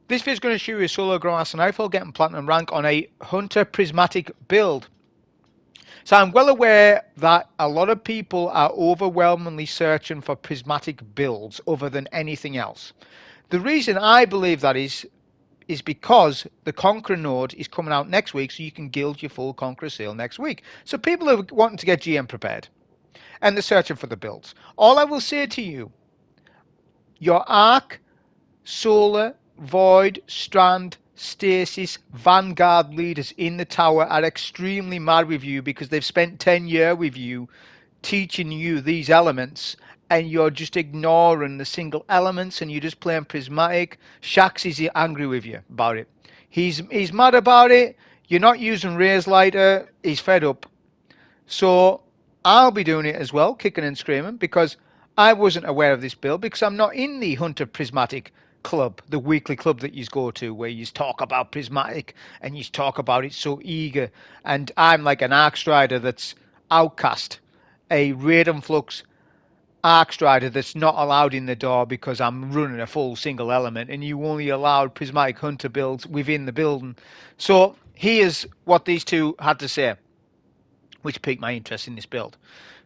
This video is going to show you a solo Grandmaster Nightfall getting platinum rank on a Hunter Prismatic build. So I'm well aware that a lot of people are overwhelmingly searching for prismatic builds other than anything else. The reason I believe that is because the Conqueror node is coming out next week, so you can guild your full Conqueror seal next week. So people are wanting to get GM prepared, and they're searching for the builds. All I will say to you, your Arc, Solar, Void, Strand, Stasis, Vanguard leaders in the tower are extremely mad with you because they've spent 10 years with you teaching you these elements, and you're just ignoring the single elements and you're just playing prismatic. Shax is angry with you about it. He's mad about it. You're not using Raise Lighter. He's fed up. So I'll be doing it as well, kicking and screaming, because I wasn't aware of this build because I'm not in the Hunter Prismatic club, the weekly club that you go to where you talk about Prismatic and you talk about it so eager. And I'm like an Arc Strider that's outcast, a Radiant Flux Arc Strider that's not allowed in the door because I'm running a full single element, and you only allowed Prismatic Hunter builds within the building. So here's what these two had to say, which piqued my interest in this build.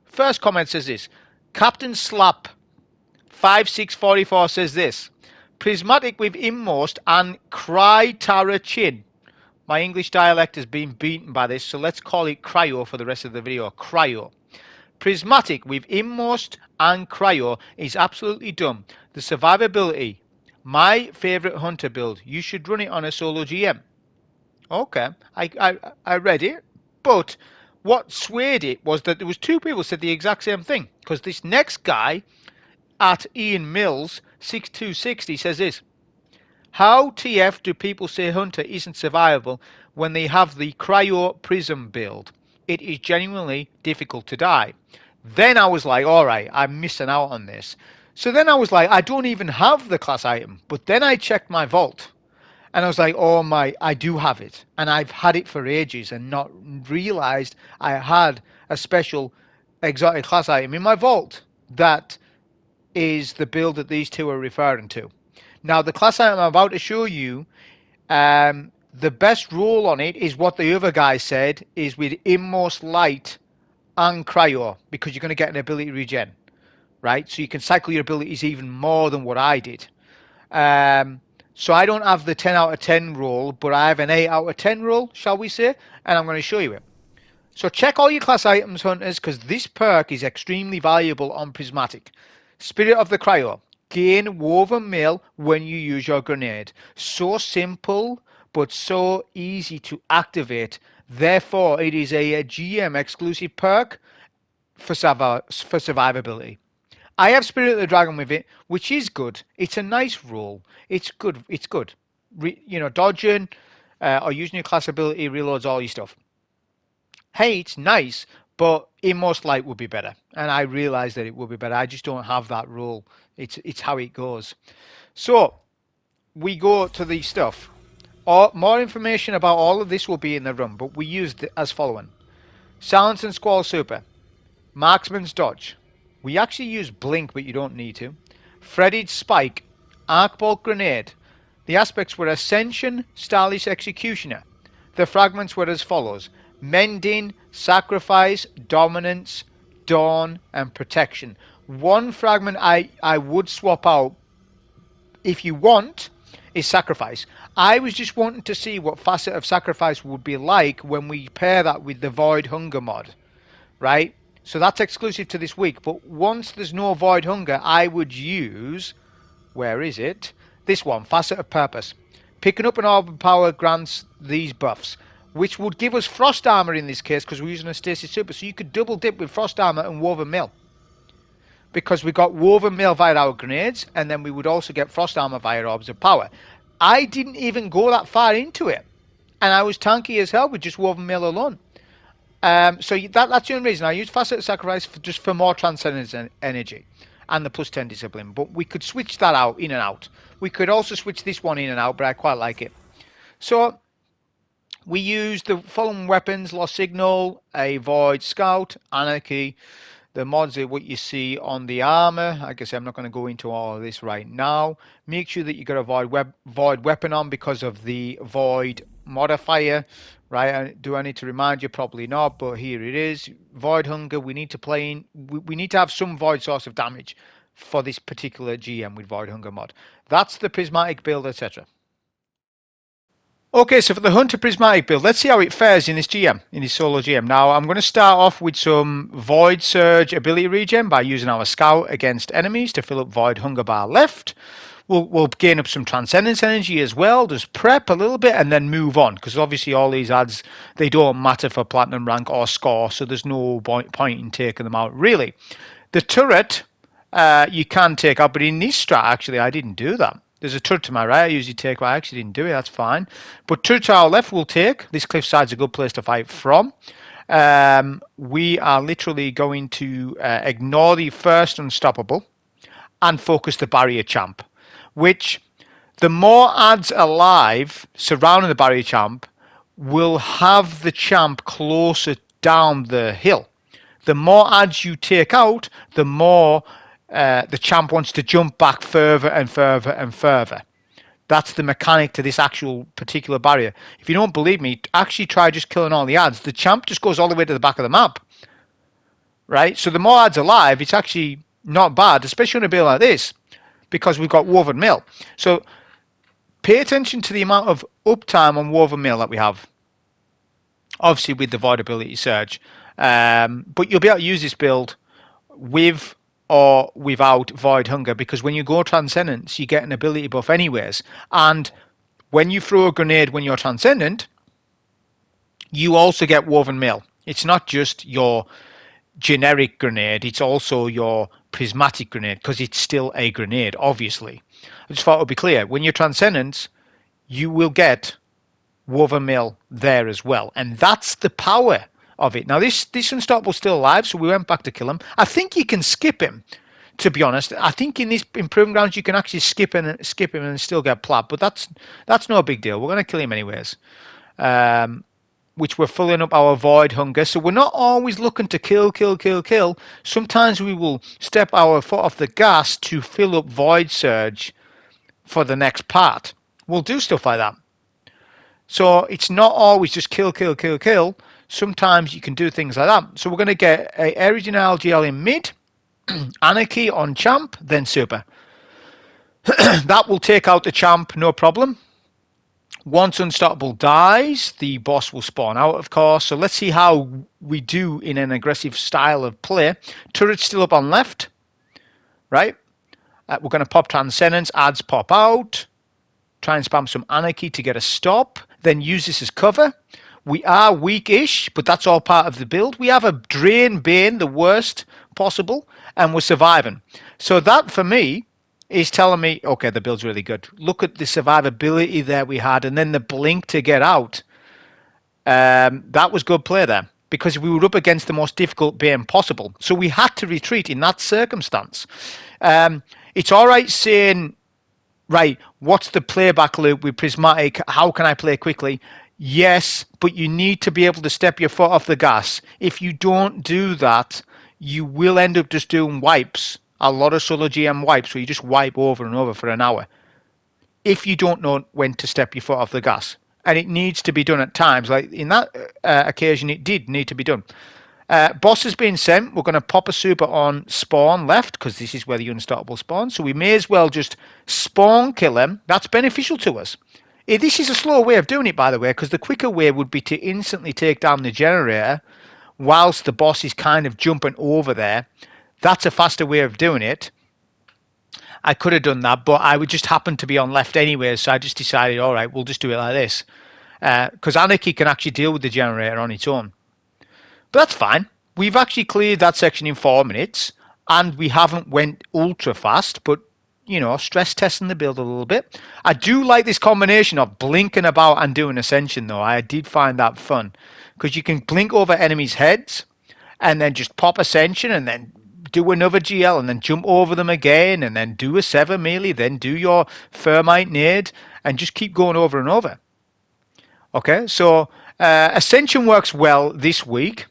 First comment says this. Captain Slap 5644 says this. Prismatic with Inmost and Cyrtarachne. My English dialect has been beaten by this, so let's call it Cryo for the rest of the video. Cryo. Prismatic with Inmost and Cryo is absolutely dumb. The survivability. My favourite Hunter build. You should run it on a solo GM. Okay, I read it, but what swayed it was that there was two people said the exact same thing, because this next guy at Ian Mills 6260 says this. How TF do people say Hunter isn't survivable when they have the Cryo Prism build? It is genuinely difficult to die. Then I was like, all right, I'm missing out on this. So then I was like, I don't even have the class item. But then I checked my vault and I was like, oh my, I do have it. And I've had it for ages and not realized I had a special exotic class item in my vault that is the build that these two are referring to. Now, the class item I'm about to show you, the best roll on it is what the other guy said, is with Inmost Light and Cryo, because you're going to get an ability regen, right? So you can cycle your abilities even more than what I did. So I don't have the 10 out of 10 roll, but I have an 8 out of 10 roll, shall we say, and I'm going to show you it. So check all your class items, Hunters, because this perk is extremely valuable on Prismatic. Spirit of the Cryo. Gain woven mail when you use your grenade. So simple, but so easy to activate. Therefore, it is a GM exclusive perk for survivability. I have Spirit of the Dragon with it, which is good. It's a nice roll. It's good. It's good. Dodging or using your class ability reloads all your stuff. Hey, it's nice, but Inmost Light would be better. And I realize that it would be better. I just don't have that rule. It's how it goes. So we go to the stuff. More information about all of this will be in the run, but we used it as following. Silence and Squall Super. Marksman's Dodge. We actually use Blink, but you don't need to. Threaded Spike. Arcbolt Grenade. The aspects were Ascension, Stylish Executioner. The fragments were as follows. Mending, Sacrifice, Dominance, Dawn, and Protection. One fragment I would swap out, if you want, is Sacrifice. I was just wanting to see what Facet of Sacrifice would be like when we pair that with the Void Hunger mod, right? So that's exclusive to this week, but once there's no Void Hunger, I would use, where is it? This one, Facet of Purpose. Picking up an Orb of Power grants these buffs, which would give us Frost Armor in this case because we're using a Stasis Super, so you could double dip with Frost Armor and Woven Mail. Because we got Woven Mail via our grenades, and then we would also get Frost Armor via Orbs of Power. I didn't even go that far into it, and I was tanky as hell with just Woven Mail alone. So that's the only reason I use Facet of Sacrifice just for more Transcendence energy and the plus 10 Discipline. But we could switch that out, in and out. We could also switch this one in and out, but I quite like it. So we use the following weapons: Lost Signal, a Void Scout, Anarchy, the mods are what you see on the armor. Like I said, I'm not going to go into all of this right now. Make sure that you got a void weapon on because of the void modifier, right? Do I need to remind you? Probably not, but here it is. Void hunger. We need to play in. We need to have some void source of damage for this particular GM with void hunger mod. That's the prismatic build, etc. Okay, so for the Hunter Prismatic build, let's see how it fares in this GM, in this solo GM. Now, I'm going to start off with some Void Surge ability regen by using our Scout against enemies to fill up Void Hunger bar left. We'll gain up some Transcendence energy as well, just prep a little bit and then move on, because obviously all these ads, they don't matter for Platinum rank or score, so there's no point in taking them out, really. The turret, you can take out, but in this strat, actually, I didn't do that. There's a turret to my right, I usually take, but I actually didn't do it, that's fine. But turret to our left we'll take. This cliffside's a good place to fight from. We are literally going to ignore the first unstoppable and focus the barrier champ, which the more ads alive surrounding the barrier champ will have the champ closer down the hill. The more ads you take out, the more the champ wants to jump back further and further and further. That's the mechanic to this actual particular barrier. If you don't believe me, actually try just killing all the ads. The champ just goes all the way to the back of the map. Right? So the more ads alive, it's actually not bad, especially on a build like this, because we've got Woven Mill. So pay attention to the amount of uptime on Woven Mill that we have. Obviously with the Void Ability Surge. But you'll be able to use this build with or without Void Hunger, because when you go Transcendence, you get an ability buff anyways. And when you throw a grenade when you're Transcendent, you also get Woven Mill. It's not just your generic grenade, it's also your prismatic grenade, because it's still a grenade, obviously. I just thought it would be clear. When you're Transcendent, you will get Woven Mill there as well. And that's the power of it. Now, this Unstoppable's still alive, so we went back to kill him. I think you can skip him, to be honest. I think in this Improving Grounds, you can actually skip him and still get plat, but that's no big deal. We're going to kill him anyways. Which we're filling up our Void Hunger. So we're not always looking to kill. Sometimes we will step our foot off the gas to fill up Void Surge for the next part. We'll do stuff like that. So it's not always just kill. Sometimes you can do things like that. So we're going to get a Original GL in mid, Anarchy on champ, then super. That will take out the champ, no problem. Once Unstoppable dies, the boss will spawn out, of course. So let's see how we do in an aggressive style of play. Turret's still up on left, right? We're going to pop Transcendence, ads pop out. Try and spam some Anarchy to get a stop. Then use this as cover. We are weak-ish, but that's all part of the build. We have a Drain Bane, the worst possible, and we're surviving. So that, for me, is telling me, okay, the build's really good. Look at the survivability there we had, and then the blink to get out. That was good play there, because we were up against the most difficult Bane possible. So we had to retreat in that circumstance. It's all right saying, right, what's the playback loop with Prismatic? How can I play quickly? Yes, but you need to be able to step your foot off the gas. If you don't do that, you will end up just doing wipes. A lot of solo GM wipes where you just wipe over and over for an hour. If you don't know when to step your foot off the gas. And it needs to be done at times. Like in that occasion, it did need to be done. Boss has been sent. We're going to pop a super on spawn left, because this is where the Unstoppable spawns. So we may as well just spawn kill him. That's beneficial to us. This is a slow way of doing it, by the way, because the quicker way would be to instantly take down the generator whilst the boss is kind of jumping over there. That's a faster way of doing it. I could have done that, but I would just happen to be on left anyway, so I just decided, all right, we'll just do it like this. Because Anarchy can actually deal with the generator on its own. But that's fine. We've actually cleared that section in 4 minutes, and we haven't went ultra fast, but you know, stress testing the build a little bit. I do like this combination of blinking about and doing Ascension, though. I did find that fun, because you can blink over enemies' heads and then just pop Ascension and then do another GL and then jump over them again and then do a 7 melee, then do your Thermite nade and just keep going over and over. Okay, so Ascension works well this week.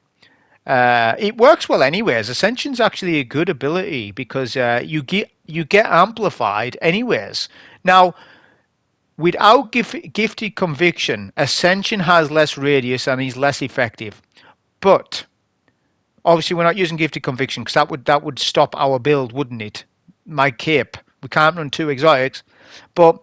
It works well anyways. Ascension's actually a good ability because you get amplified anyways. Now, without gifted conviction, Ascension has less radius and is less effective. But obviously, we're not using gifted conviction because that would stop our build, wouldn't it? My cape. We can't run 2 exotics, but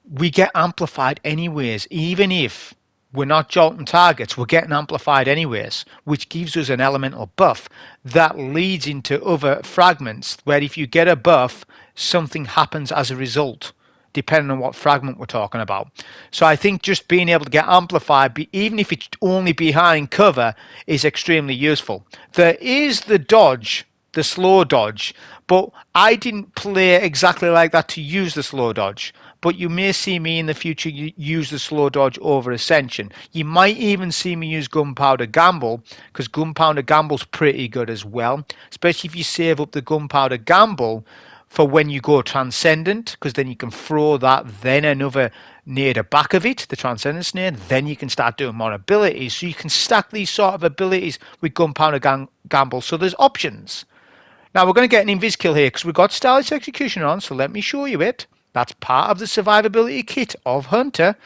we get amplified anyways, even if we're not jolting targets, we're getting amplified anyways, which gives us an elemental buff that leads into other fragments where if you get a buff, something happens as a result, depending on what fragment we're talking about. So I think just being able to get amplified, even if it's only behind cover, is extremely useful. There is the dodge, the slow dodge, but I didn't play exactly like that to use the slow dodge. But you may see me in the future use the slow dodge over Ascension. You might even see me use Gunpowder Gamble, because Gunpowder Gamble's pretty good as well, especially if you save up the Gunpowder Gamble for when you go Transcendent, because then you can throw that, then another near the back of it, the Transcendence near, then you can start doing more abilities. So you can stack these sort of abilities with Gunpowder Gamble. So there's options. Now we're going to get an invis kill here because we've got Starless Executioner on, so let me show you it. That's part of the survivability kit of Hunter,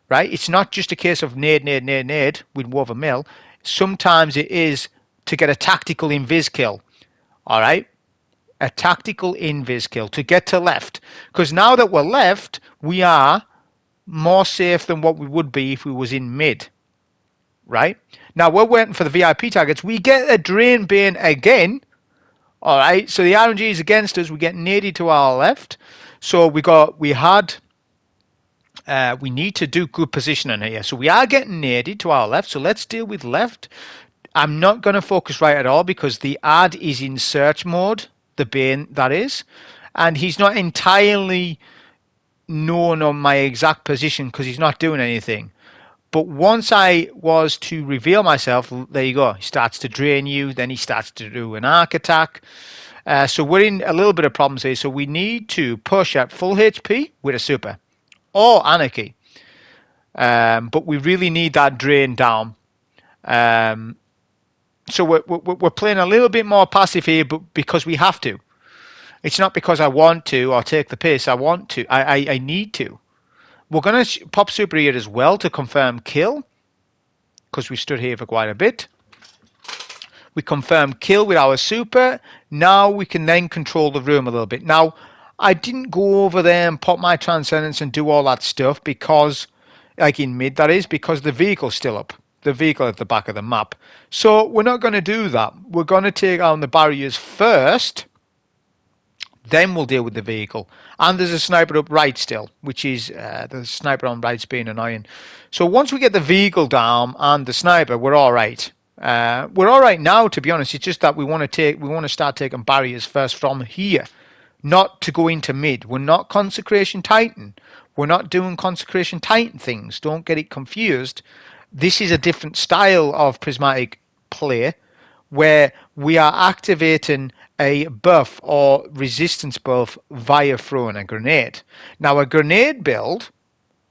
right? It's not just a case of nade with Woven Mill. Sometimes it is to get a tactical invis kill, all right? A tactical invis kill to get to left. Because now that we're left, we are more safe than what we would be if we was in mid, right? Now we're waiting for the VIP targets. We get a Drain Bane again, all right? So the RNG is against us. We get naded to our left. So we need to do good positioning here. So we are getting naded to our left. So let's deal with left. I'm not going to focus right at all because the ad is in search mode, the Bane that is, and he's not entirely known on my exact position because he's not doing anything. But once I was to reveal myself, there you go. He starts to drain you. Then he starts to do an arc attack. So we're in a little bit of problems here. So we need to push at full HP with a super or Anarchy. But we really need that drain down. So we're playing a little bit more passive here, but because we have to. It's not because I want to or take the piss. I want to. I need to. We're going to pop super here as well to confirm kill because we stood here for quite a bit. We confirm kill with our super. Now we can then control the room a little bit. Now, I didn't go over there and pop my Transcendence and do all that stuff because, like in mid that is, because the vehicle's still up. The vehicle at the back of the map. So we're not going to do that. We're going to take on the barriers first. Then we'll deal with the vehicle. And there's a sniper up right still, which is the sniper on right's being annoying. So once we get the vehicle down and the sniper, we're all right. We're all right now, to be honest. It's just that we want to start taking barriers first from here, not to go into mid. We're not Consecration Titan. We're not doing Consecration Titan things. Don't get it confused. This is a different style of prismatic play where we are activating a buff or resistance buff via throwing a grenade. Now, a grenade build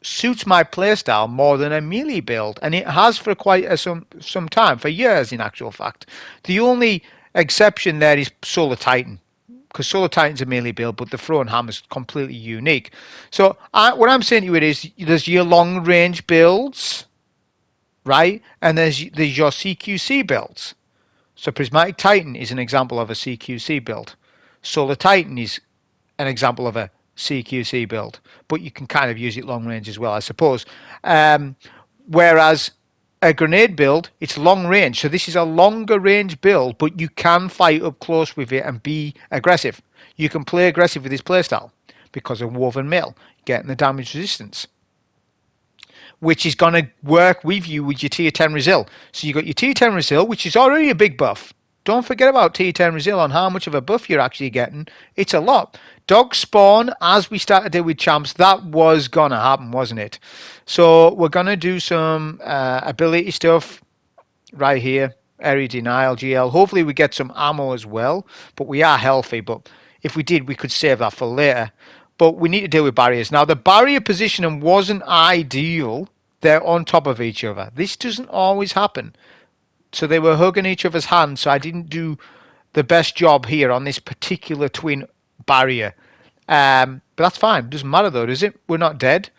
suits my playstyle more than a melee build, and it has for quite some time, for years in actual fact. The only exception there is Solar Titan, because Solar Titan's a melee build, but the throwing hammer is completely unique. So what I'm saying to you is there's your long range builds, right? And there's your CQC builds. So Prismatic Titan is an example of a CQC build. Solar Titan is an example of a CQC build, but you can kind of use it long range as well, I suppose. Whereas a grenade build, it's long range. So this is a longer range build, but you can fight up close with it and be aggressive. You can play aggressive with this playstyle because of Woven Mill, getting the damage resistance, which is going to work with you with your tier 10 Resil. So you got your tier 10 Resil, which is already a big buff. Don't forget about tier 10 Resil on how much of a buff you're actually getting. It's a lot. Dog spawn, as we started to do with champs, that was going to happen, wasn't it? So we're going to do some ability stuff right here. Area denial, GL. Hopefully we get some ammo as well. But we are healthy. But if we did, we could save that for later. But we need to deal with barriers. Now, the barrier positioning wasn't ideal. They're on top of each other. This doesn't always happen. So they were hugging each other's hands, so I didn't do the best job here on this particular twin barrier. But that's fine. Doesn't matter though, does it? We're not dead.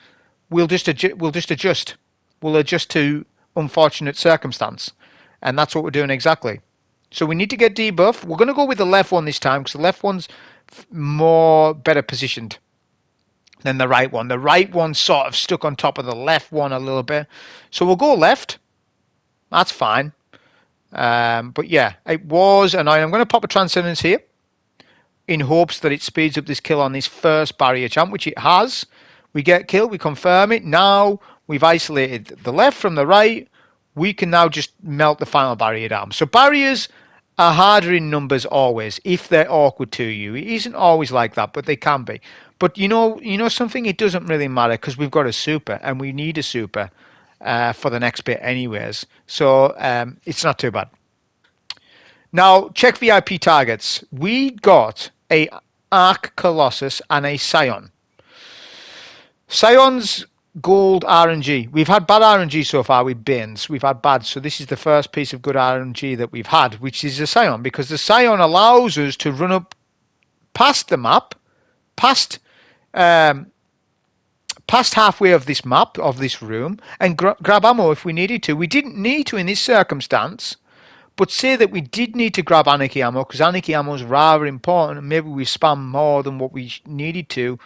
We'll just adjust. We'll adjust to unfortunate circumstance, and that's what we're doing exactly. So we need to get debuff. We're going to go with the left one this time because the left one's more better positioned than the right one. The right one's sort of stuck on top of the left one a little bit. So we'll go left. That's fine. But yeah, it was annoying. I'm going to pop a Transcendence here in hopes that it speeds up this kill on this first barrier champ, which it has. We get killed, we confirm it. Now we've isolated the left from the right. We can now just melt the final barrier down. So barriers are harder in numbers always if they're awkward to you. It isn't always like that, but they can be. But you know something? It doesn't really matter because we've got a super and we need a super for the next bit anyways. So it's not too bad. Now, check VIP targets. We got a Arc Colossus and a Scion. Scion's gold RNG. We've had bad RNG so far with Banes. We've had bad. So this is the first piece of good RNG that we've had, which is a Scion. Because the Scion allows us to run up past the map, past halfway of this map, of this room, and grab ammo if we needed to. We didn't need to in this circumstance. But say that we did need to grab Anarchy ammo, because Anarchy ammo is rather important, and maybe we spam more than what we needed to,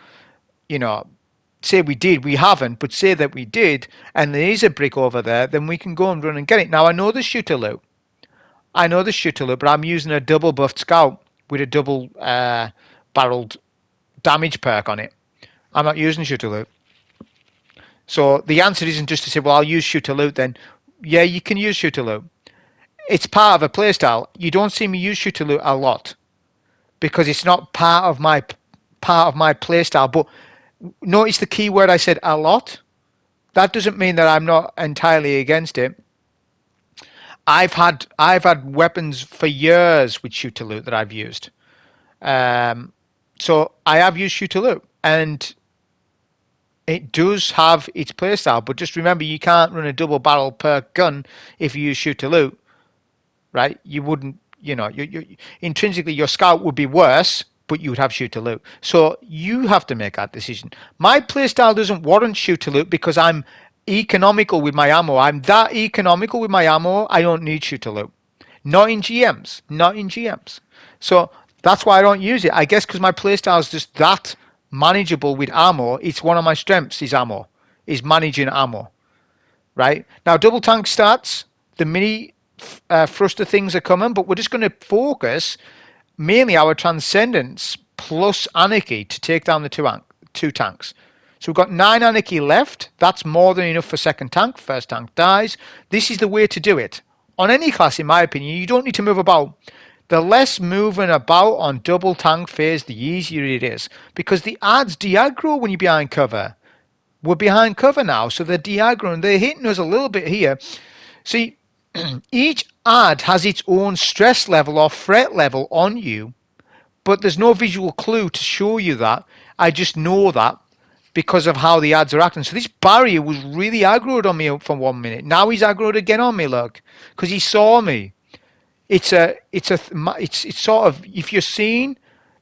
say we did, we haven't, but say that we did, and there is a brick over there, then we can go and run and get it. Now, I know the shooter loot, but I'm using a double buffed scout with a double barreled damage perk on it. I'm not using shooter loot. So the answer isn't just to say, well, I'll use shooter loot then. Yeah, you can use shooter loot. It's part of a playstyle. You don't see me use shooter loot a lot because it's not part of my playstyle. But notice the key word I said, a lot. That doesn't mean that I'm not entirely against it. I've had weapons for years with shooter loot that I've used. So I have used shooter loot, and it does have its playstyle. But just remember, you can't run a double barrel per gun if you use shooter loot. Right? You wouldn't, intrinsically your scout would be worse, but you would have shooter loot. So you have to make that decision. My playstyle doesn't warrant shooter loot because I'm economical with my ammo. I'm that economical with my ammo, I don't need shooter loot. Not in GMs. So that's why I don't use it. I guess because my playstyle is just that manageable with ammo. It's one of my strengths is ammo, is managing ammo. Right? Now, double tank stats, the mini thruster things are coming, but we're just going to focus mainly our Transcendence plus Anarchy to take down the two tanks. So we've got 9 Anarchy left. That's more than enough for second tank. First tank dies. This is the way to do it. On any class, in my opinion, you don't need to move about. The less moving about on double tank phase, the easier it is. Because the adds de-aggro when you're behind cover. We're behind cover now, so they're de-aggro and they're hitting us a little bit here. See, each ad has its own stress level or threat level on you, but there's no visual clue to show you that. I just know that because of how the ads are acting. So this barrier was really aggroed on me for 1 minute. Now he's aggroed again on me, look, because he saw me. It's sort of, if you're seen,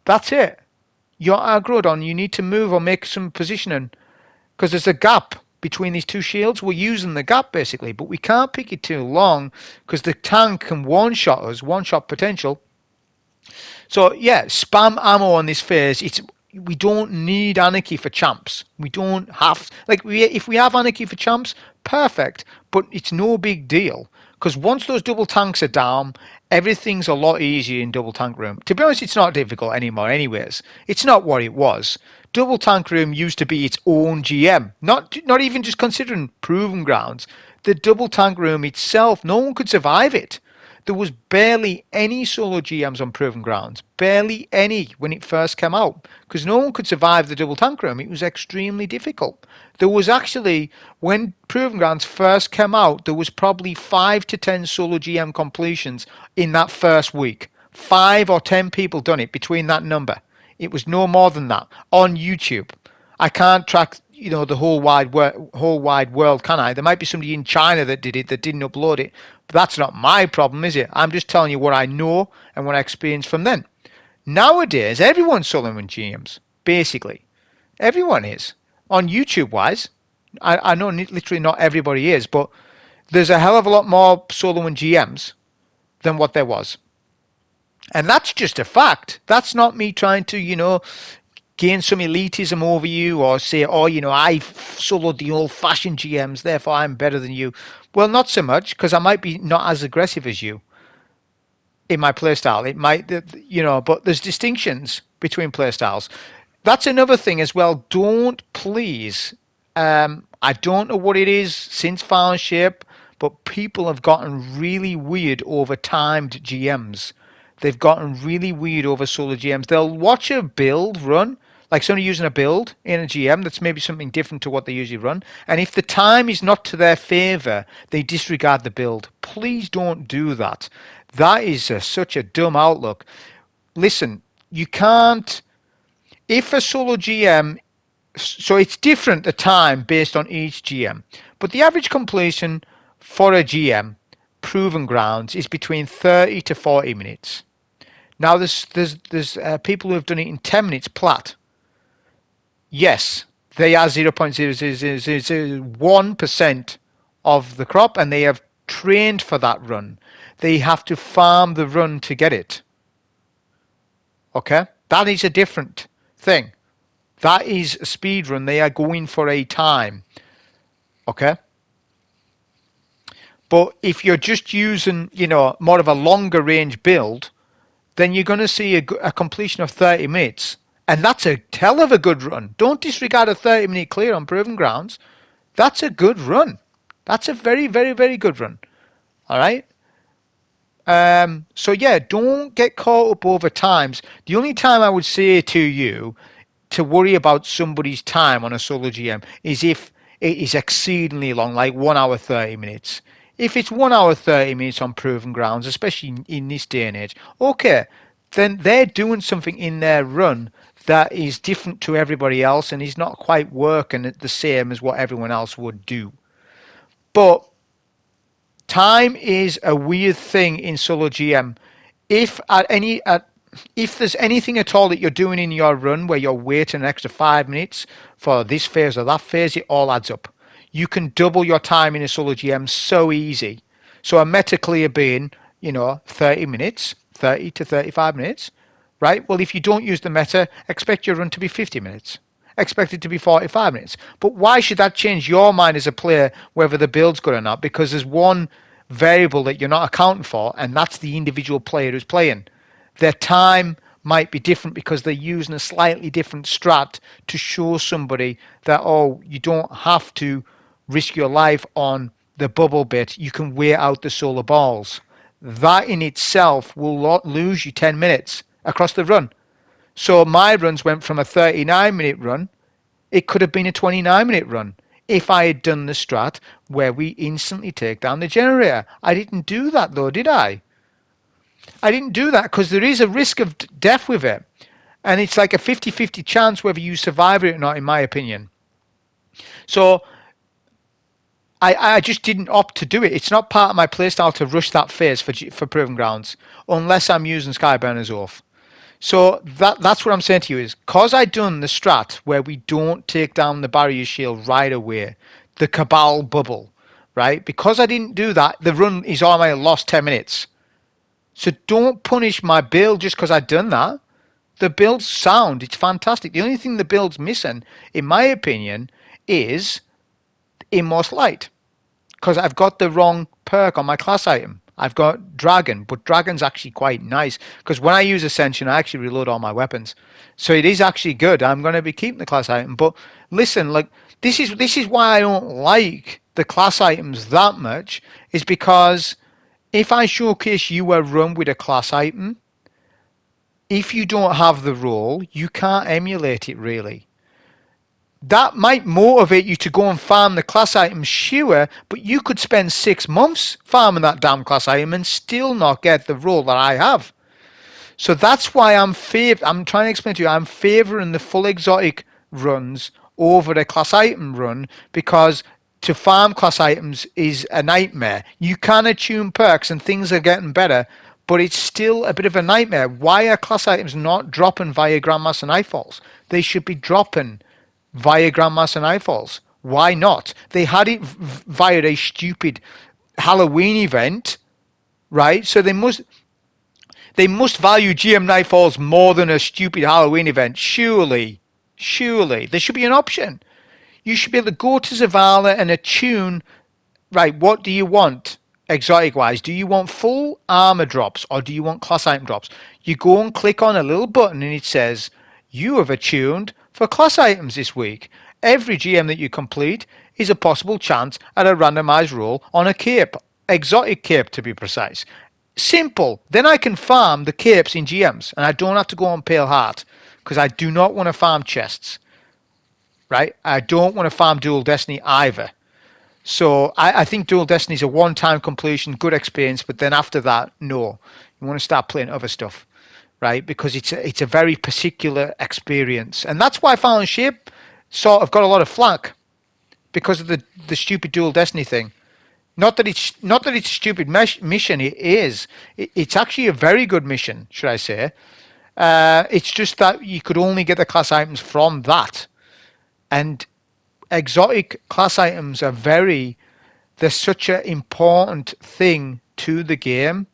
that's it. You're aggroed on. You need to move or make some positioning because there's a gap between these two shields. We're using the gap basically, but we can't pick it too long because the tank can one-shot us, one-shot potential. So yeah, spam ammo on this phase. We don't need Anarchy for champs. We don't have, if we have Anarchy for champs, perfect, but it's no big deal because once those double tanks are down, everything's a lot easier in double tank room. To be honest, it's not difficult anymore anyways. It's not what it was. Double tank room used to be its own GM, not even just considering Proven Grounds. The double tank room itself, no one could survive it. There was barely any solo GMs on Proven Grounds, barely any when it first came out, because no one could survive the double tank room. It was extremely difficult. There was actually, when Proven Grounds first came out, there was probably 5 to 10 solo GM completions in that first week. 5 or 10 people done it between that number. It was no more than that on YouTube. I can't track the whole wide world, can I? There might be somebody in China that did it that didn't upload it, but that's not my problem, is it? I'm just telling you what I know and what I experienced from them. Nowadays, everyone's soloing GMs, basically. Everyone is. On YouTube wise, I know literally not everybody is, but there's a hell of a lot more soloing GMs than what there was. And that's just a fact. That's not me trying to, gain some elitism over you or say, oh, I soloed the old-fashioned GMs, therefore I'm better than you. Well, not so much, because I might be not as aggressive as you in my playstyle. It might, but there's distinctions between playstyles. That's another thing as well. Don't please. I don't know what it is since Found Shape, but people have gotten really weird over timed GMs. They've gotten really weird over solo GMs. They'll watch a build run, like somebody using a build in a GM that's maybe something different to what they usually run. And if the time is not to their favor, they disregard the build. Please don't do that. That is such a dumb outlook. Listen, you can't. If a solo GM, so it's different the time based on each GM, but the average completion for a GM, proven grounds, is between 30 to 40 minutes. Now there's people who have done it in 10 minutes plat. Yes, they are 0.00001% of the crop, and they have trained for that run. They have to farm the run to get it. Okay, that is a different thing. That is a speed run. They are going for a time. Okay. But if you're just using, more of a longer range build, then you're going to see a completion of 30 minutes. And that's a hell of a good run. Don't disregard a 30-minute clear on proven grounds. That's a good run. That's a very, very, very good run. All right? So, yeah, don't get caught up over times. The only time I would say to you to worry about somebody's time on a solo GM is if it is exceedingly long, like 1 hour 30 minutes. If it's 1 hour 30 minutes on proven grounds, especially in this day and age, okay, then they're doing something in their run that is different to everybody else and is not quite working the same as what everyone else would do. But time is a weird thing in solo GM. If there's anything at all that you're doing in your run where you're waiting an extra 5 minutes for this phase or that phase, it all adds up. You can double your time in a solo GM so easy. So a meta clear being, 30 minutes, 30 to 35 minutes, right? Well, if you don't use the meta, expect your run to be 50 minutes. Expect it to be 45 minutes. But why should that change your mind as a player, whether the build's good or not? Because there's one variable that you're not accounting for, and that's the individual player who's playing. Their time might be different because they're using a slightly different strat to show somebody that, oh, you don't have to risk your life on the bubble bit. You can wear out the solar balls. That in itself will lose you 10 minutes across the run. So my runs went from a 39-minute run. It could have been a 29-minute run if I had done the strat where we instantly take down the generator. I didn't do that though, did I? I didn't do that because there is a risk of death with it. And it's like a 50-50 chance whether you survive it or not, in my opinion. So I just didn't opt to do it. It's not part of my playstyle to rush that phase for Proven Grounds unless I'm using Skyburner's Oath. So that's what I'm saying to you is, because I done the strat where we don't take down the barrier shield right away, the Cabal bubble, right? Because I didn't do that, the run is already lost 10 minutes. So don't punish my build just because I've done that. The build's sound. It's fantastic. The only thing the build's missing, in my opinion, is Inmost Light. Because I've got the wrong perk on my class item. I've got Dragon, but Dragon's actually quite nice. Because when I use Ascension, I actually reload all my weapons. So it is actually good. I'm going to be keeping the class item. But listen, like this is why I don't like the class items that much, is because if I showcase you a run with a class item, if you don't have the role, you can't emulate it really. That might motivate you to go and farm the class item, sure, but you could spend 6 months farming that damn class item and still not get the role that I have. So that's why I'm trying to explain to you, I'm favouring the full exotic runs over a class item run, because to farm class items is a nightmare. You can attune perks and things are getting better, but it's still a bit of a nightmare. Why are class items not dropping via Grandmaster Nightfalls? They should be dropping via Grandmaster Nightfalls. Why not? They had it via a stupid Halloween event, right? So they must value GM Nightfalls more than a stupid Halloween event. Surely there should be an option. You should be able to go to Zavala and attune, right, what do you want exotic wise? Do you want full armor drops or do you want class item drops? You go and click on a little button and it says, you have attuned for class items this week. Every GM that you complete is a possible chance at a randomized roll on a cape, exotic cape to be precise. Simple. Then I can farm the capes in GMs and I don't have to go on Pale Heart because I do not want to farm chests. Right? I don't want to farm Dual Destiny either. So I think Dual Destiny is a one-time completion, good experience, but then after that, no. You want to start playing other stuff, right? Because it's a very particular experience. And that's why Fallen Shape sort of got a lot of flack because of the stupid Dual Destiny thing. Not that it's a stupid mission, it is. It's actually a very good mission, should I say. It's just that you could only get the class items from that. And exotic class items are they're such an important thing to the game,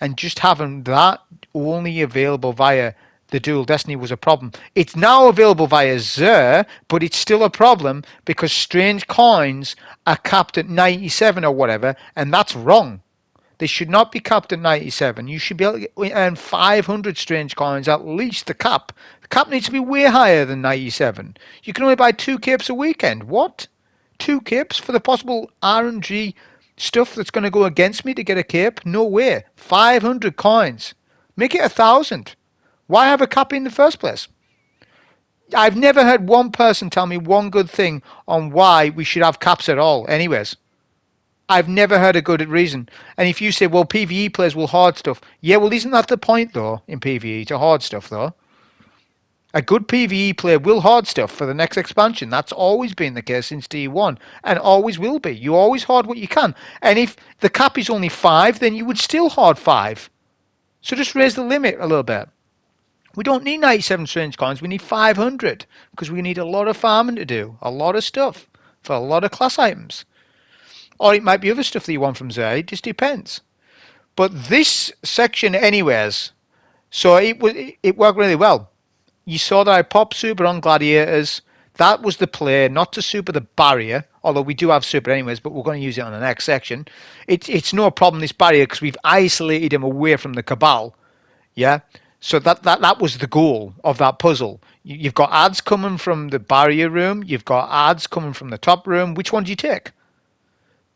and just having that only available via the Dual Destiny was a problem. It's now available via Xur, but it's still a problem because strange coins are capped at 97 or whatever, and that's wrong. They should not be capped at 97. You should be able to earn 500 strange coins, at least the cap. The cap needs to be way higher than 97. You can only buy 2 capes a weekend. What? 2 capes for the possible RNG stuff that's going to go against me to get a cape? No way. 500 coins. Make it 1,000. Why have a cap in the first place? I've never heard one person tell me one good thing on why we should have caps at all. Anyways. I've never heard a good reason. And if you say, well, PvE players will hoard stuff. Yeah, well, isn't that the point, though, in PvE, to hoard stuff, though? A good PvE player will hoard stuff for the next expansion. That's always been the case since D1, and always will be. You always hoard what you can. And if the cap is only 5, then you would still hoard 5. So just raise the limit a little bit. We don't need 97 strange coins. We need 500, because we need a lot of farming to do, a lot of stuff, for a lot of class items. Or it might be other stuff that you want from Xur. It just depends. But this section anyways, so it worked really well. You saw that I popped super on gladiators. That was the play, not to super the barrier, although we do have super anyways, but we're going to use it on the next section. It's no problem, this barrier, because we've isolated him away from the Cabal. Yeah? So that was the goal of that puzzle. You've got ads coming from the barrier room. You've got ads coming from the top room. Which one do you take?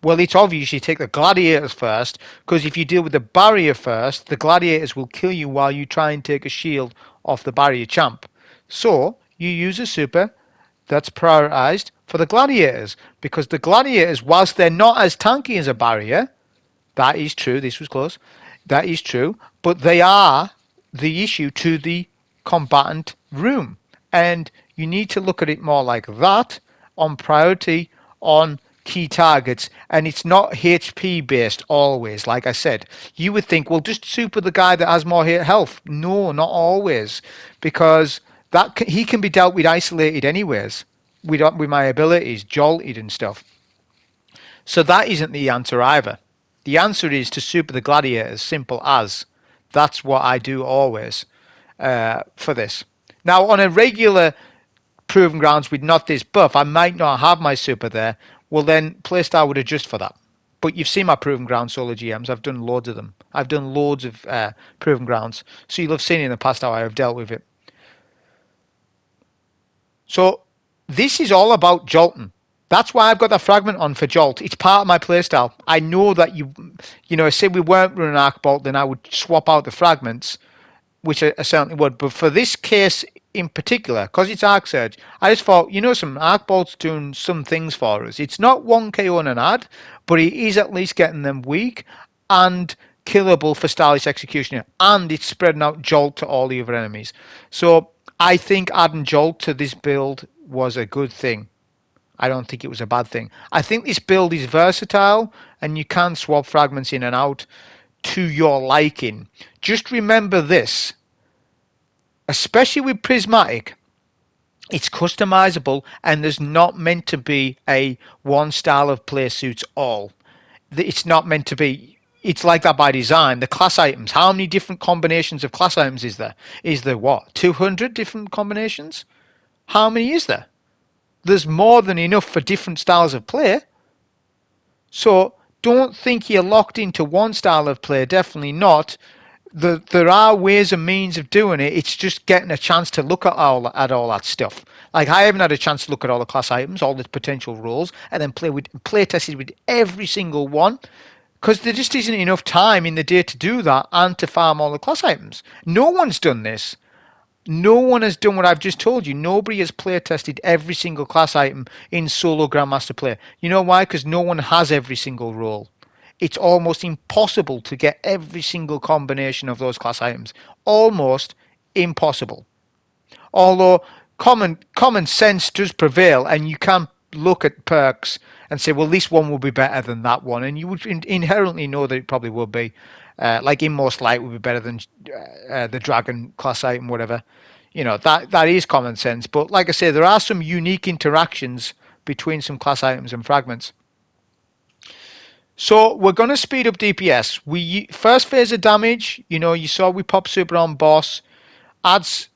Well, it's obvious you take the gladiators first, because if you deal with the barrier first, the gladiators will kill you while you try and take a shield off the barrier champ. So, you use a super that's prioritized for the gladiators, because the gladiators, whilst they're not as tanky as a barrier, that is true, this was close, that is true, but they are the issue to the combatant room. And you need to look at it more like that, on priority, on key targets, and it's not HP based always. Like I said, you would think, well, just super the guy that has more health. No, not always, because he can be dealt with isolated anyways with my abilities, jolted and stuff. So that isn't the answer either. The answer is to super the gladiators, simple as. That's what I do always for this. Now, on a regular Proven Grounds with not this buff, I might not have my super there. Well, then playstyle would adjust for that. But you've seen my Proven Ground solo GMs. I've done loads of them. I've done loads of Proven Grounds. So you'll have seen in the past how I have dealt with it. So this is all about jolting. That's why I've got that fragment on for jolt. It's part of my playstyle. I know that you know, say we weren't running Arc Bolt, then I would swap out the fragments, which I certainly would. But for this case in particular, because it's Arc Surge, I just thought, you know, some Arc Bolt's doing some things for us. It's not 1 KO on an ad, but it is at least getting them weak and killable for Stylish Executioner, and it's spreading out Jolt to all the other enemies. So I think adding Jolt to this build was a good thing. I don't think it was a bad thing. I think this build is versatile and you can swap fragments in and out to your liking. Just remember this, especially with Prismatic, it's customizable and there's not meant to be a one style of play suits all. It's not meant to be. It's like that by design. The class items, how many different combinations of class items is there? Is there what, 200 different combinations? How many is there? There's more than enough for different styles of play. So don't think you're locked into one style of play, definitely not. There are ways and means of doing it. It's just getting a chance to look at all that stuff. Like I haven't had a chance to look at all the class items, all the potential roles, and then play tested with every single one, because there just isn't enough time in the day to do that and to farm all the class items. No one's done this. No one has done what I've just told you. Nobody has play tested every single class item in solo Grandmaster play. You know why? Because no one has every single role. It's almost impossible to get every single combination of those class items. Almost impossible. Although common sense does prevail, and you can look at perks and say, well, this one will be better than that one, and you would inherently know that it probably would be. Like Inmost Light would be better than the Dragon class item, whatever. You know, that is common sense. But like I say, there are some unique interactions between some class items and fragments. So we're going to speed up DPS. First phase of damage, you know, you saw we popped super on boss. Ads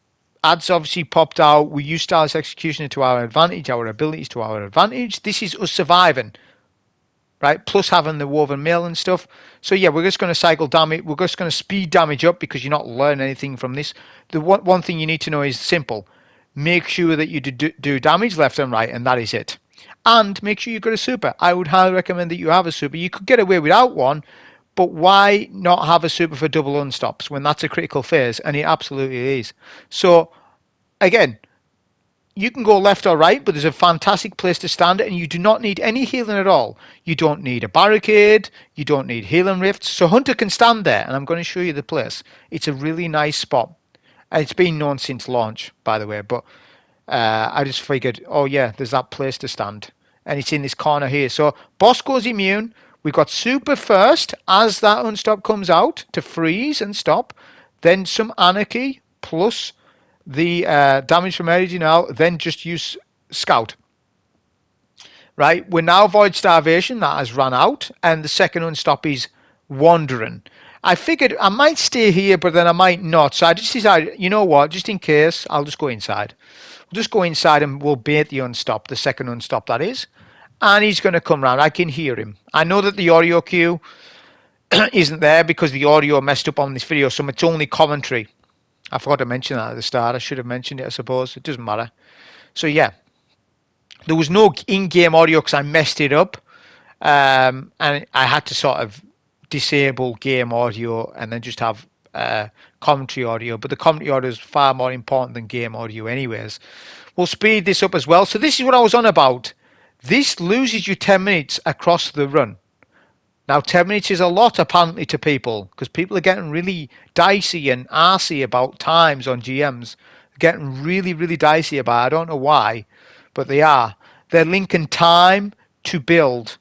obviously popped out. We used Starless Executioner to our advantage, our abilities to our advantage. This is us surviving, right? Plus having the woven mail and stuff. So yeah, we're just going to cycle damage. We're just going to speed damage up because you're not learning anything from this. The one thing you need to know is simple. Make sure that you do damage left and right, and that is it. And make sure you've got a super. I would highly recommend that you have a super. You could get away without one, but why not have a super for double unstops when that's a critical phase? And it absolutely is. So, again, you can go left or right, but there's a fantastic place to stand, and you do not need any healing at all. You don't need a barricade. You don't need healing rifts. So Hunter can stand there, and I'm going to show you the place. It's a really nice spot. And it's been known since launch, by the way, but I just figured, oh yeah, there's that place to stand. And it's in this corner here. So boss goes immune. We've got super first as that unstop comes out to freeze and stop. Then some Anarchy plus the damage from energy now. Then just use Scout. Right, we're now Void Starvation. That has run out. And the second unstop is Wandering. I figured I might stay here, but then I might not. So I just decided, you know what, just in case, I'll just go inside. We'll just go inside and we'll bait the unstop, the second unstop that is. And he's going to come round. I can hear him. I know that the audio cue isn't there because the audio messed up on this video, so it's only commentary. I forgot to mention that at the start. I should have mentioned it, I suppose. It doesn't matter. So yeah, there was no in-game audio because I messed it up. And I had to sort of disable game audio and then just have commentary audio, but the commentary audio is far more important than game audio anyways. We'll speed this up as well. So this is what I was on about. This loses you 10 minutes across the run. Now 10 minutes is a lot apparently to people because people are getting really dicey and arsey about times on GMs. Getting really, really dicey about it. I don't know why, but they are. They're linking time to build,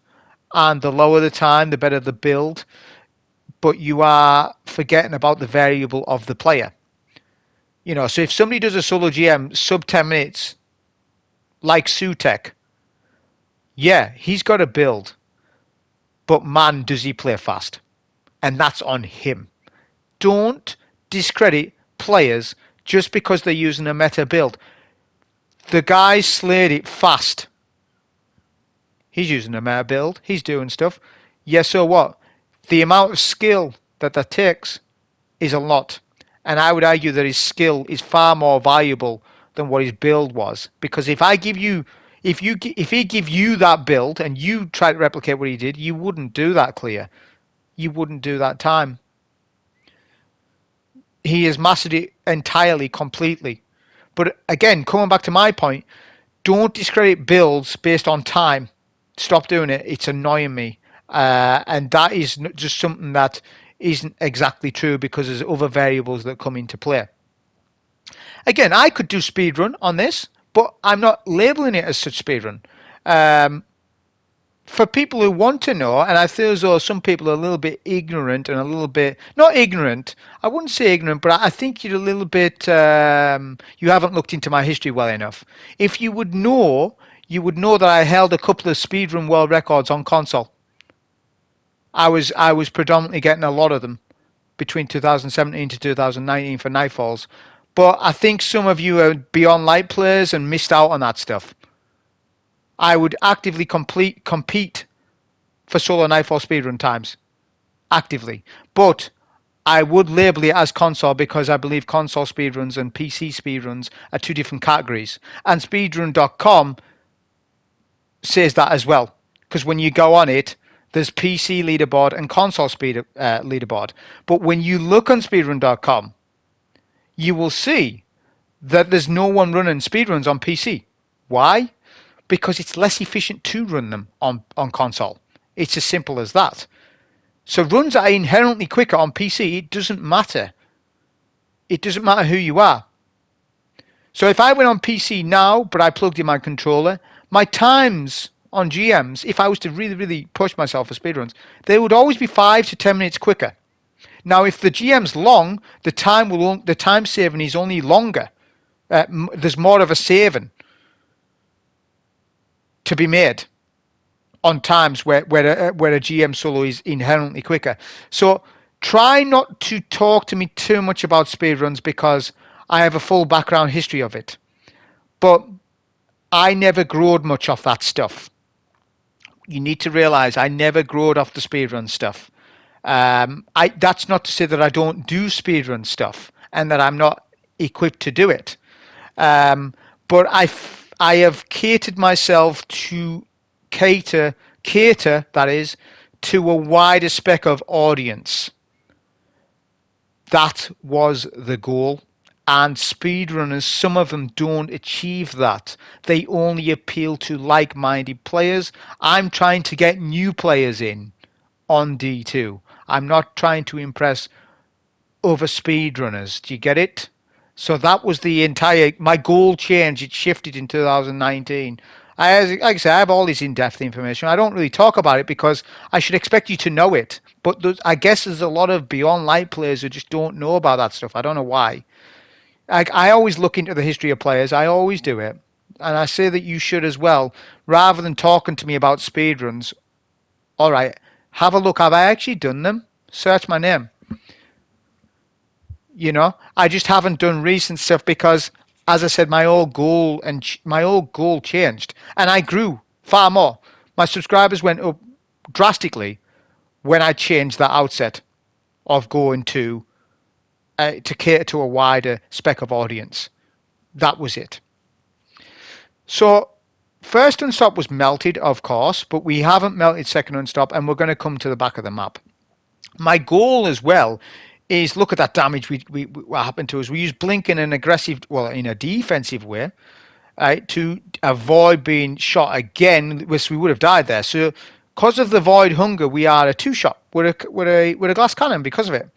and the lower the time, the better the build. But you are forgetting about the variable of the player. You know, so if somebody does a solo GM sub 10 minutes, like Sutek, yeah, he's got a build. But man, does he play fast. And that's on him. Don't discredit players just because they're using a meta build. The guy slayed it fast. He's using a meta build. He's doing stuff. Yeah, so what? The amount of skill that takes is a lot. And I would argue that his skill is far more valuable than what his build was. Because if he give you that build and you try to replicate what he did, you wouldn't do that clear. You wouldn't do that time. He has mastered it entirely, completely. But again, coming back to my point, don't discredit builds based on time. Stop doing it. It's annoying me. And that is just something that isn't exactly true because there's other variables that come into play. Again, I could do speedrun on this, but I'm not labeling it as such speedrun. Um, for people who want to know, and I feel as though some people are a little bit ignorant and a little bit, not ignorant, I wouldn't say ignorant, but I think you're a little bit, you haven't looked into my history well enough. If you would know, you would know that I held a couple of speedrun world records on console. I was predominantly getting a lot of them between 2017 to 2019 for Nightfalls. But I think some of you are beyond light players and missed out on that stuff. I would actively compete for solo Nightfall speedrun times. Actively. But I would label it as console because I believe console speedruns and PC speedruns are two different categories. And speedrun.com says that as well. Because when you go on it, there's PC leaderboard and console leaderboard. But when you look on speedrun.com, you will see that there's no one running speedruns on PC. Why? Because it's less efficient to run them on console. It's as simple as that. So runs are inherently quicker on PC. It doesn't matter. It doesn't matter who you are. So if I went on PC now, but I plugged in my controller, my times on GMs, if I was to really, really push myself for speedruns, they would always be 5 to 10 minutes quicker. Now, if the GM's long, the time saving is only longer. There's more of a saving to be made on times where a GM solo is inherently quicker. So try not to talk to me too much about speedruns because I have a full background history of it. But I never growed much off that stuff. You need to realize I never growed off the speedrun stuff. That's not to say that I don't do speedrun stuff and that I'm not equipped to do it. But I have catered myself to cater that is to a wider spec of audience. That was the goal. And speedrunners, some of them don't achieve that. They only appeal to like-minded players. I'm trying to get new players in on D2. I'm not trying to impress other speedrunners. Do you get it? So that was my goal changed. It shifted in 2019. Like I say, I have all this in-depth information. I don't really talk about it because I should expect you to know it. But I guess there's a lot of beyond light players who just don't know about that stuff. I don't know why. I always look into the history of players. I always do it. And I say that you should as well. Rather than talking to me about speedruns, all right, have a look. Have I actually done them? Search my name. I just haven't done recent stuff because, as I said, my old goal changed. And I grew far more. My subscribers went up drastically when I changed that outset of going to cater to a wider spec of audience. That was it. So first unstop was melted, of course, but we haven't melted second unstop, and we're going to come to the back of the map. My goal as well is look at that damage what happened to us. We used blink in an aggressive, in a defensive way, to avoid being shot again, which we would have died there. So because of the void hunger, we are a 2-shot with a glass cannon because of it.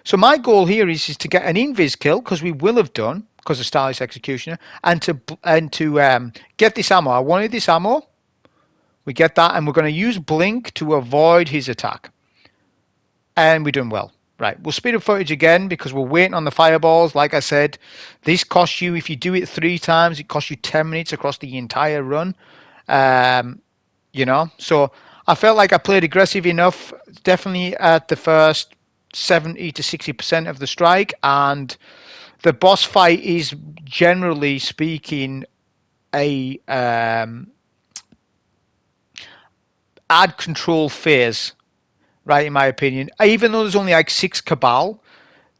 So my goal here is to get an invis kill, because we will have done, because of Starless Executioner, and to get this ammo. I wanted this ammo. We get that, and we're going to use blink to avoid his attack. And we're doing well. Right, we'll speed up footage again because we're waiting on the fireballs. Like I said, this costs you, if you do it 3 times, it costs you 10 minutes across the entire run. So I felt like I played aggressive enough, definitely at the first 70 to 60% of the strike, and the boss fight is, generally speaking, a ad control phase, right, in my opinion. Even though there's only like 6 Cabal,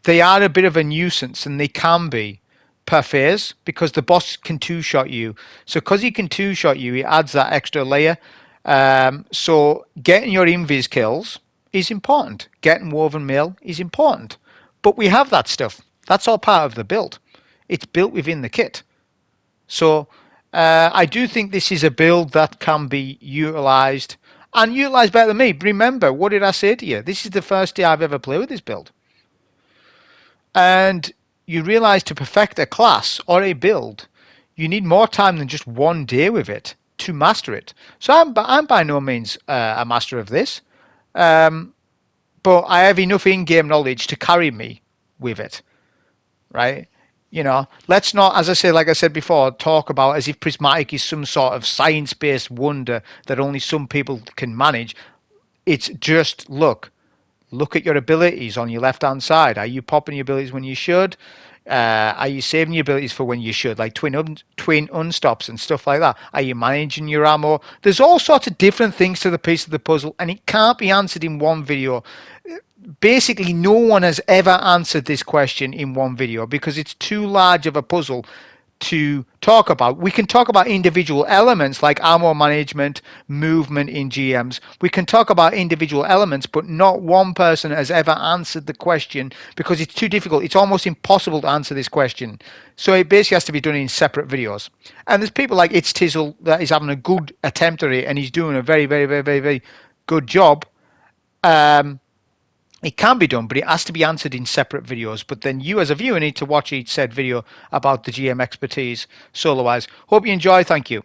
they are a bit of a nuisance, and they can be per phase, because the boss can 2-shot you. So because he can 2-shot you, he adds that extra layer. So getting your invis kills is important. Getting woven mail is important. But we have that stuff. That's all part of the build. It's built within the kit. So I do think this is a build that can be utilised, and utilised better than me. Remember, what did I say to you? This is the first day I've ever played with this build. And you realise to perfect a class or a build, you need more time than just one day with it to master it. So I'm by no means a master of this, but I have enough in-game knowledge to carry me with it, right? Let's not, as I say, like I said before, talk about as if Prismatic is some sort of science-based wonder that only some people can manage. It's just look at your abilities on your left-hand side. Are you popping your abilities when you should? Are you saving your abilities for when you should, like twin unstops and stuff like that? Are you managing your ammo? There's all sorts of different things to the piece of the puzzle, and it can't be answered in one video. Basically, no one has ever answered this question in one video because it's too large of a puzzle to talk about. We can talk about individual elements like ammo management, movement in GMs. We can talk about individual elements, but not one person has ever answered the question because it's too difficult. It's almost impossible to answer this question. So it basically has to be done in separate videos. And there's people like It's Tizzle that is having a good attempt at it, and he's doing a very, very, very, very, very good job. It can be done, but it has to be answered in separate videos. But then you as a viewer need to watch each said video about the GM expertise solo-wise. Hope you enjoy. Thank you.